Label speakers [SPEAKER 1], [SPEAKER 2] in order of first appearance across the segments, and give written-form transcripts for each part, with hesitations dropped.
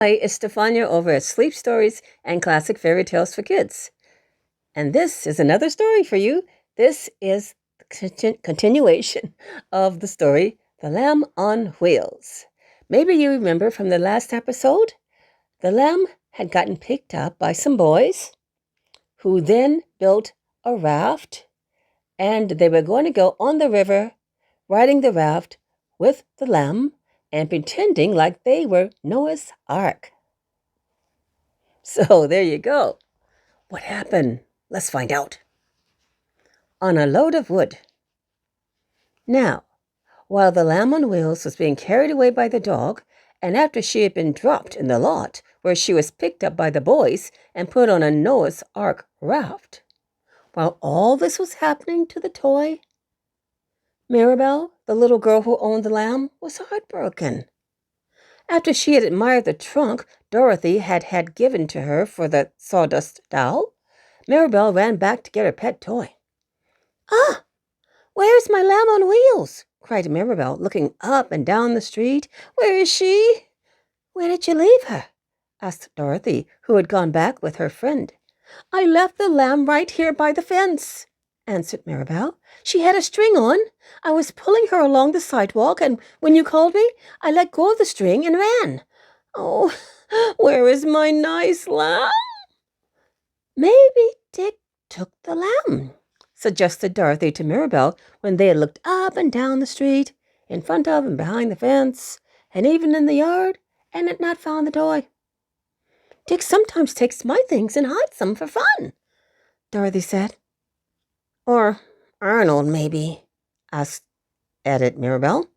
[SPEAKER 1] Hi, it's Stefania over at Sleep Stories and Classic Fairy Tales for Kids. And this is another story for you. This is the continuation of the story, The Lamb on Wheels. Maybe you remember from the last episode, the lamb had gotten picked up by some boys who then built a raft, and they were going to go on the river, riding the raft with the lamb and pretending like they were Noah's Ark. So there you go. What happened? Let's find out. On a load of wood. Now, while the lamb on wheels was being carried away by the dog, and after she had been dropped in the lot where she was picked up by the boys and put on a Noah's Ark raft, while all this was happening to the toy, Mirabelle, the little girl who owned the lamb, was heartbroken. After she had admired the trunk Dorothy had given to her for the sawdust doll, Mirabelle ran back to get her pet toy. "Ah, where's my lamb on wheels?" cried Mirabelle, looking up and down the street. "Where is she?" "Where did you leave her?" asked Dorothy, who had gone back with her friend. "I left the lamb right here by the fence," answered Mirabelle. "She had a string on. I was pulling her along the sidewalk, and when you called me, I let go of the string and ran. Oh, where is my nice lamb?" "Maybe Dick took the lamb," suggested Dorothy to Mirabelle when they had looked up and down the street, in front of and behind the fence, and even in the yard, and had not found the toy. "Dick sometimes takes my things and hides them for fun," Dorothy said. "Or Arnold, maybe," added Mirabelle.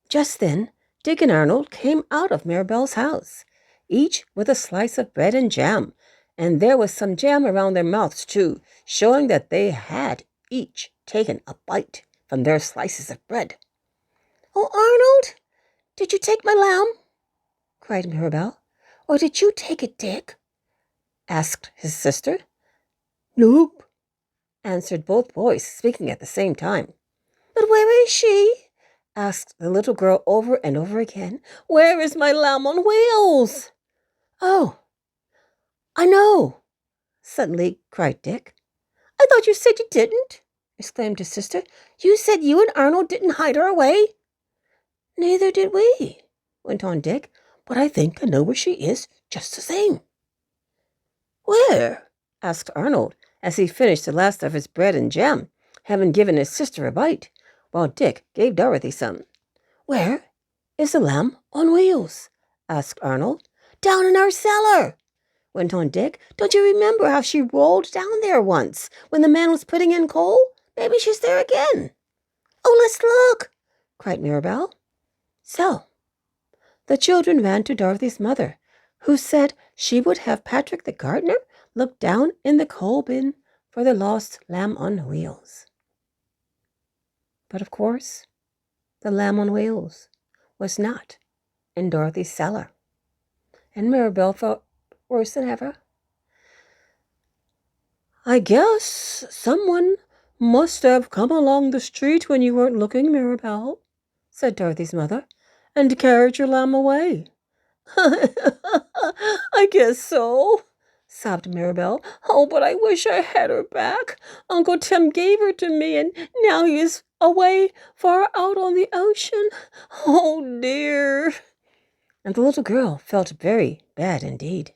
[SPEAKER 1] Just then, Dick and Arnold came out of Mirabelle's house, each with a slice of bread and jam, and there was some jam around their mouths, too, showing that they had each taken a bite from their slices of bread. "Oh, Arnold, did you take my lamb?" cried Mirabelle. "Or did you take it, Dick?" asked his sister. "Nope," answered both boys, speaking at the same time. "But where is she?" asked the little girl over and over again. "Where is my lamb on wheels?" "Oh, I know!" suddenly cried Dick. "I thought you said you didn't," exclaimed his sister. "You said you and Arnold didn't hide her away." "Neither did we," went on Dick, "but I think I know where she is just the same." "Where?" asked Arnold, as he finished the last of his bread and jam, having given his sister a bite, while Dick gave Dorothy some. "Where is the lamb on wheels?" asked Arnold. "Down in our cellar," went on Dick. "Don't you remember how she rolled down there once when the man was putting in coal? Maybe she's there again." "Oh, let's look," cried Mirabelle. So the children ran to Dorothy's mother, who said she would have Patrick the gardener look down in the coal bin for the lost lamb on wheels. But of course, the lamb on wheels was not in Dorothy's cellar, and Mirabelle felt worse than ever. "I guess someone must have come along the street when you weren't looking, Mirabelle," said Dorothy's mother, "and carried your lamb away." "I guess so," sobbed Mirabelle. "Oh, but I wish I had her back. Uncle Tim gave her to me, and now he is away far out on the ocean. Oh, dear." And the little girl felt very bad indeed.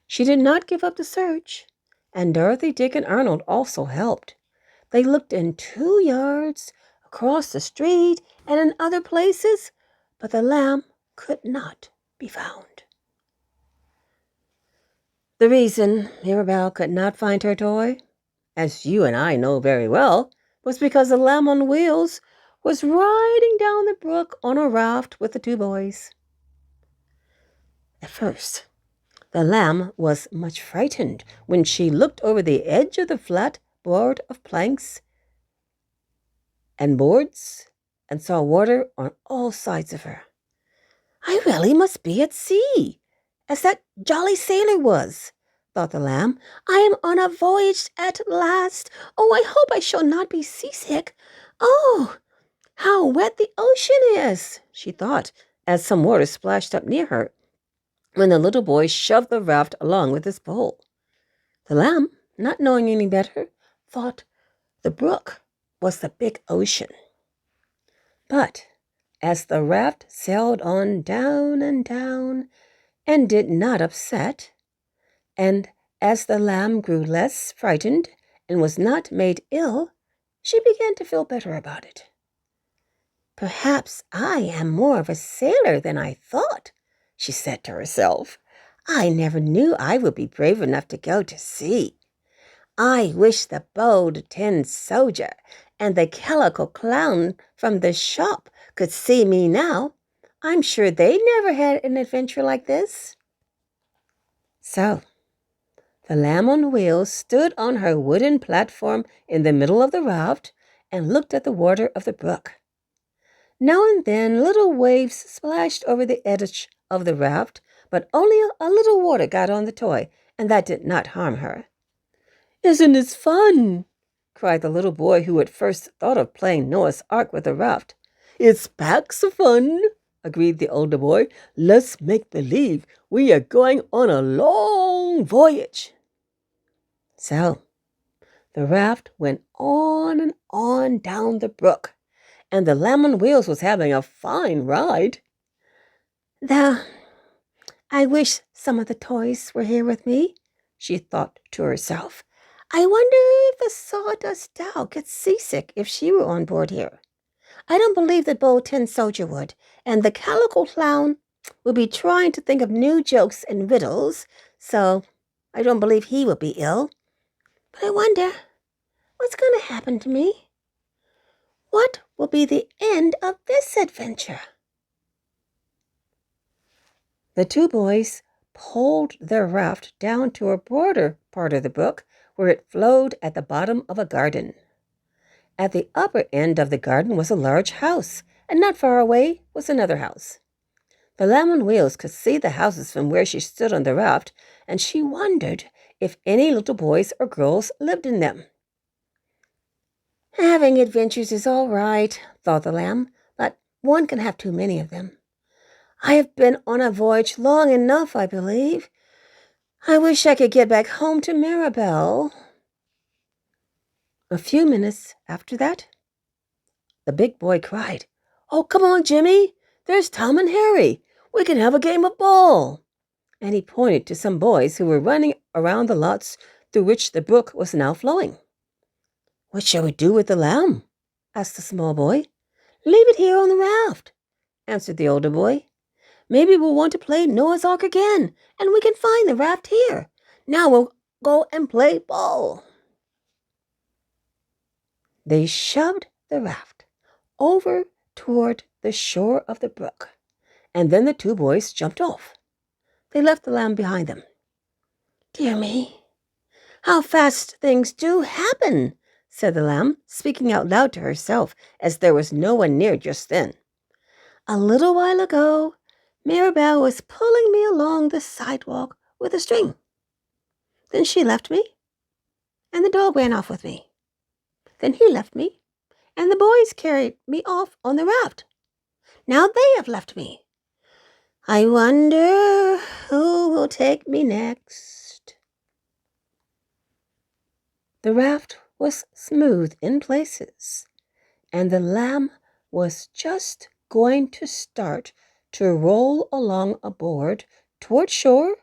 [SPEAKER 1] She did not give up the search, and Dorothy, Dick, and Arnold also helped. They looked in 2 yards, across the street, and in other places, but the lamb could not be found. The reason Mirabelle could not find her toy, as you and I know very well, was because the lamb on wheels was riding down the brook on a raft with the 2 boys. At first, the lamb was much frightened when she looked over the edge of the flat board of planks and boards and saw water on all sides of her. "I really must be at sea, as that jolly sailor was," thought the lamb. "I am on a voyage at last. Oh, I hope I shall not be seasick. Oh, how wet the ocean is," she thought, as some water splashed up near her. when the little boy shoved the raft along with his pole. The lamb, not knowing any better, thought the brook was the big ocean. But as the raft sailed on down and did not upset, and as the lamb grew less frightened and was not made ill, she began to feel better about it. "Perhaps I am more of a sailor than I thought," she said to herself. "I never knew I would be brave enough to go to sea. I wish the bold tin soldier and the calico clown from the shop could see me now. I'm sure they never had an adventure like this." So the lamb on wheels stood on her wooden platform in the middle of the raft and looked at the water of the brook. Now and then little waves splashed over the edge of the raft, but only a little water got on the toy, and that did not harm her. "Isn't this fun?" cried the little boy who at first thought of playing Noah's Ark with the raft. "It's packs of fun," agreed the older boy. "Let's make believe we are going on a long voyage." So the raft went on and on down the brook, and the lamb on wheels was having a fine ride. "Though I wish some of the toys were here with me," she thought to herself. "I wonder if the sawdust doll gets seasick if she were on board here. I don't believe the bold tin soldier would, and the calico clown would be trying to think of new jokes and riddles, so I don't believe he will be ill. But I wonder what's going to happen to me. What will be the end of this adventure?" The two boys poled their raft down to a broader part of the brook where it flowed at the bottom of a garden. At the upper end of the garden was a large house, and not far away was another house. The lamb on wheels could see the houses from where she stood on the raft, and she wondered if any little boys or girls lived in them. "Having adventures is all right," thought the lamb, "but one can have too many of them. I have been on a voyage long enough, I believe. I wish I could get back home to Mirabel." A few minutes after that, the big boy cried, "Oh, come on, Jimmy. There's Tom and Harry. We can have a game of ball." And he pointed to some boys who were running around the lots through which the brook was now flowing. "What shall we do with the lamb?" asked the small boy. "Leave it here on the raft," answered the older boy. "Maybe we'll want to play Noah's Ark again, and we can find the raft here. Now we'll go and play ball." They shoved the raft over toward the shore of the brook, and then the two boys jumped off. They left the lamb behind them. "Dear me, how fast things do happen," said the lamb, speaking out loud to herself, as there was no one near just then. "A little while ago, Mirabel was pulling me along the sidewalk with a string. Then she left me, and the dog ran off with me. Then he left me, and the boys carried me off on the raft. Now they have left me. I wonder who will take me next." The raft was smooth in places, and the lamb was just going to start to roll along aboard toward shore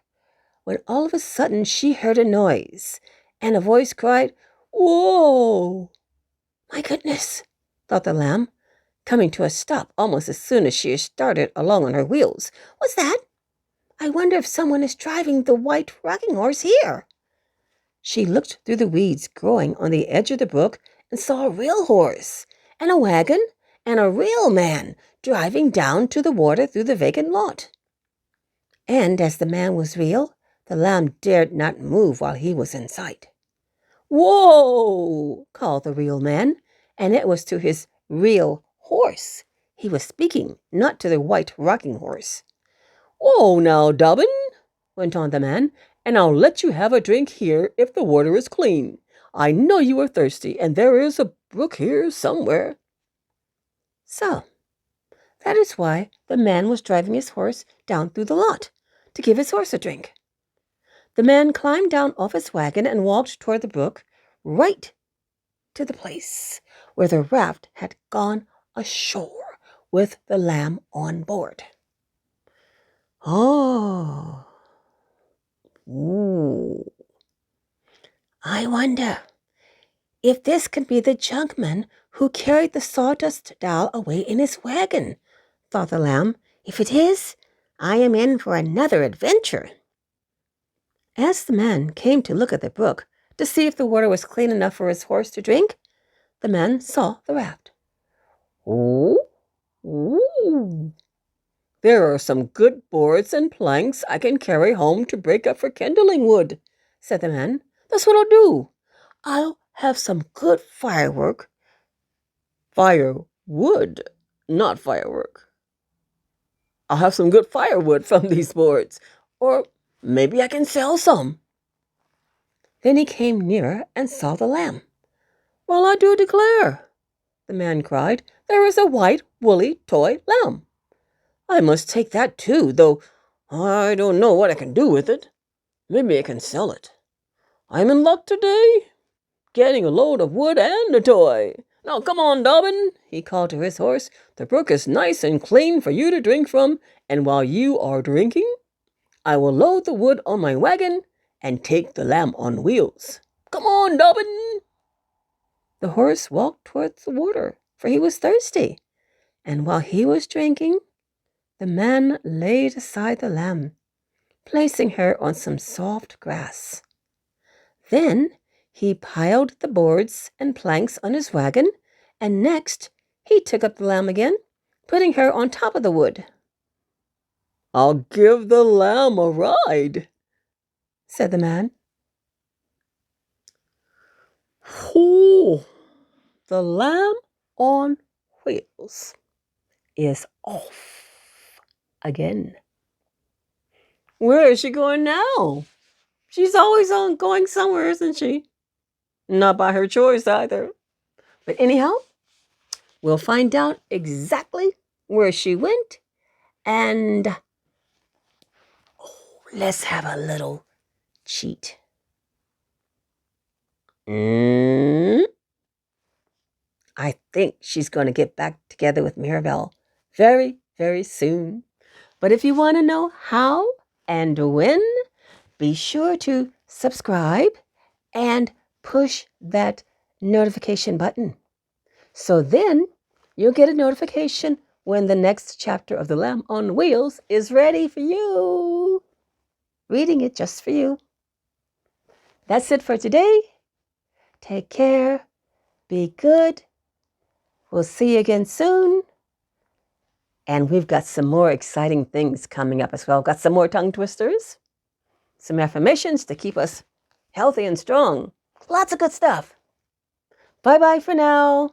[SPEAKER 1] when all of a sudden she heard a noise, and a voice cried, "Whoa!" "My goodness," thought the lamb, coming to a stop almost as soon as she started along on her wheels. "What's that? I wonder if someone is driving the white rocking horse here." She looked through the weeds growing on the edge of the brook and saw a real horse and a wagon and a real man driving down to the water through the vacant lot. And as the man was real, the lamb dared not move while he was in sight. "Whoa!" called the real man, and it was to his real horse he was speaking, not to the white rocking horse. "Whoa now, Dobbin," went on the man, "and I'll let you have a drink here if the water is clean. I know you are thirsty, and there is a brook here somewhere." So that is why the man was driving his horse down through the lot, to give his horse a drink. The man climbed down off his wagon and walked toward the brook, right to the place where the raft had gone ashore with the lamb on board. Oh, ooh. I wonder if this can be the junkman who carried the sawdust doll away in his wagon, thought the lamb. If it is, I am in for another adventure. As the man came to look at the brook to see if the water was clean enough for his horse to drink, the man saw the raft. Oh, ooh. There are some good boards and planks I can carry home to break up for kindling wood, said the man. That's what I'll do. I'll have some good firework. Firewood, not firework. I'll have some good firewood from these boards, or maybe I can sell some. Then he came nearer and saw the lamb. Well, I do declare, the man cried, there is a white, woolly toy lamb. I must take that too, though I don't know what I can do with it. Maybe I can sell it. I'm in luck today, getting a load of wood and a toy. Now come on, Dobbin, he called to his horse. The brook is nice and clean for you to drink from, and while you are drinking, I will load the wood on my wagon and take the lamb on wheels. Come on, Dobbin. The horse walked towards the water, for he was thirsty, and while he was drinking, the man laid aside the lamb, placing her on some soft grass. Then he piled the boards and planks on his wagon, and next he took up the lamb again, putting her on top of the wood. I'll give the lamb a ride, said the man. Oh, the lamb on wheels is off again. Where is she going now? She's always going somewhere, isn't she? Not by her choice either. But anyhow, we'll find out exactly where she went, and let's have a little cheat. I think she's going to get back together with Mirabelle very, very soon. But if you want to know how and when, be sure to subscribe and push that notification button. So then you'll get a notification when the next chapter of The Lamb on Wheels is ready for you. Reading it just for you. That's it for today. Take care. Be good. We'll see you again soon. And we've got some more exciting things coming up as well. Got some more tongue twisters, some affirmations to keep us healthy and strong. Lots of good stuff. Bye-bye for now.